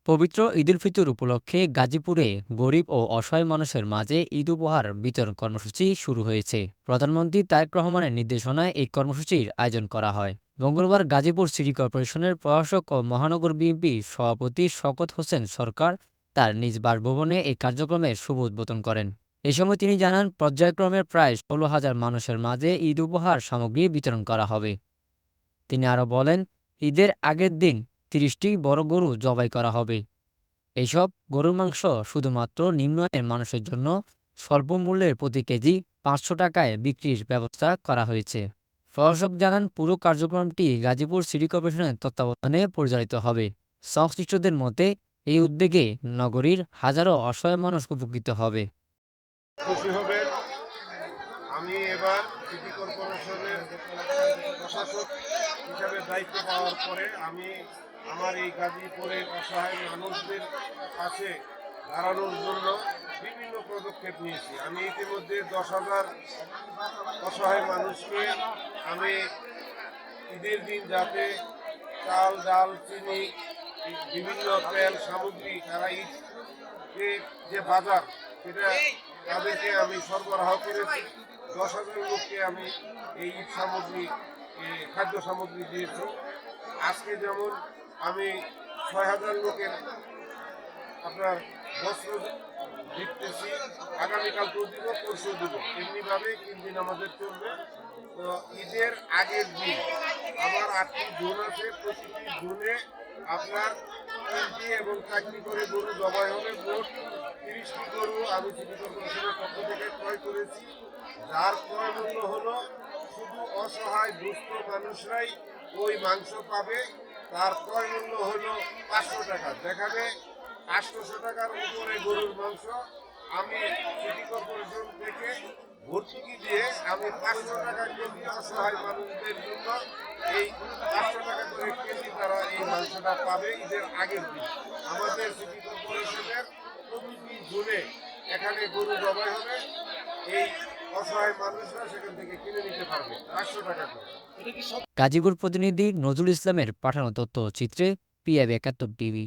পবিত্র ঈদুল ফিতর উপলক্ষে গাজীপুরে গরিব ও অসহায় মানুষের মাঝে ঈদ উপহার বিতরণ কর্মসূচি শুরু হয়েছে। প্রধানমন্ত্রী তারেক রহমানের নির্দেশনায় এই কর্মসূচির আয়োজন করা হয়। মঙ্গলবার গাজীপুর সিটি কর্পোরেশনের প্রশাসক ও মহানগর বিএনপি সভাপতি শওকত হোসেন সরকার তার নিজ বাসভবনে এই কার্যক্রমের শুভ উদ্বোধন করেন। এ সময় তিনি জানান, পর্যায়ক্রমে প্রায় ১৬,০০০ মানুষের মাঝে ঈদ উপহার সামগ্রী বিতরণ করা হবে। তিনি আরও বলেন, ঈদের আগের দিন ৩০টি বড় গরু জবাই করা হবে। এসব গরুর মাংস শুধুমাত্র নিম্ন আয়ের মানুষের জন্য স্বল্প মূল্যে প্রতি কেজি ৫০০ টাকায় বিক্রির ব্যবস্থা করা হয়েছে। প্রশাসক জানান, পুরো কার্যক্রমটি গাজীপুর সিটি কর্পোরেশনের তত্ত্বাবধানে পরিচালিত হবে। সংশ্লিষ্টদের মতে, এই উদ্যোগে নগরীর হাজারো অসহায় মানুষ উপকৃত হবে। খুশি হবেন, আমি এবার সিটি কর্পোরেশনের প্রশাসক হিসাবে দায়িত্ব পাওয়ার পরে আমি আমার এই গাজীপুরের অসহায় মানুষদের কাছে দাঁড়ানোর জন্য বিভিন্ন পদক্ষেপ নিয়েছি। আমি ইতিমধ্যে ১০,০০০ অসহায় মানুষকে আমি ঈদের দিন যাতে চাল, ডাল, চিনি, বিভিন্ন তেল সামগ্রী, তারা ঈদের যে বাজার সেটা তাদেরকে আমি সরবরাহ করেছি। ১০,০০০ লোককে আমি এই ঈদ সামগ্রী, খাদ্য সামগ্রী দিয়েছি। আজকে যেমন আমি ৬,০০০ লোকের আপনার বস্ত্র দিতেছি, আগামীকাল তো দিব, পরশু দিব, এমনিভাবে ৩ দিন আমাদের চলবে। তো ঈদের আগের দিন আমার ৮টি জোন আছে, প্রতিটি জোনে আপনার ৩টি এবং ৪টি করে গরু জবাই হবে। মোট ৩০টি গরু আমি সিটি কর্পোরেশনের পক্ষ থেকে ক্রয় করেছি, যার ক্রয় মূল্য হলো শুধু অসহায় দুস্থ মানুষরাই ওই মাংস পাবে। তার ক্রয় মূল্য হলো ৫০০ টাকা। দেখাবে ৮০০ টাকার উপরে গরুর মাংস আমি সিটি কর্পোরেশন থেকে ভর্তুকি দিয়ে আমি ৫০০ টাকা কেজি অসহায় মানুষদের জন্য এই ৫০০ টাকা করে কেজি তারা এই মাংসটা পাবে ঈদের আগের দিন। আমাদের সিটি কর্পোরেশনের প্রতিটি জোনে এখানে গরু জবাই হবে, এই অসহায় মানুষরা সেখান থেকে কিনে নিতে পারবে ৫০০ টাকা করে। গাজীপুর প্রতিনিধি নজরুল ইসলামের পাঠানো তথ্যচিত্রে PIB ৭১ টিভি।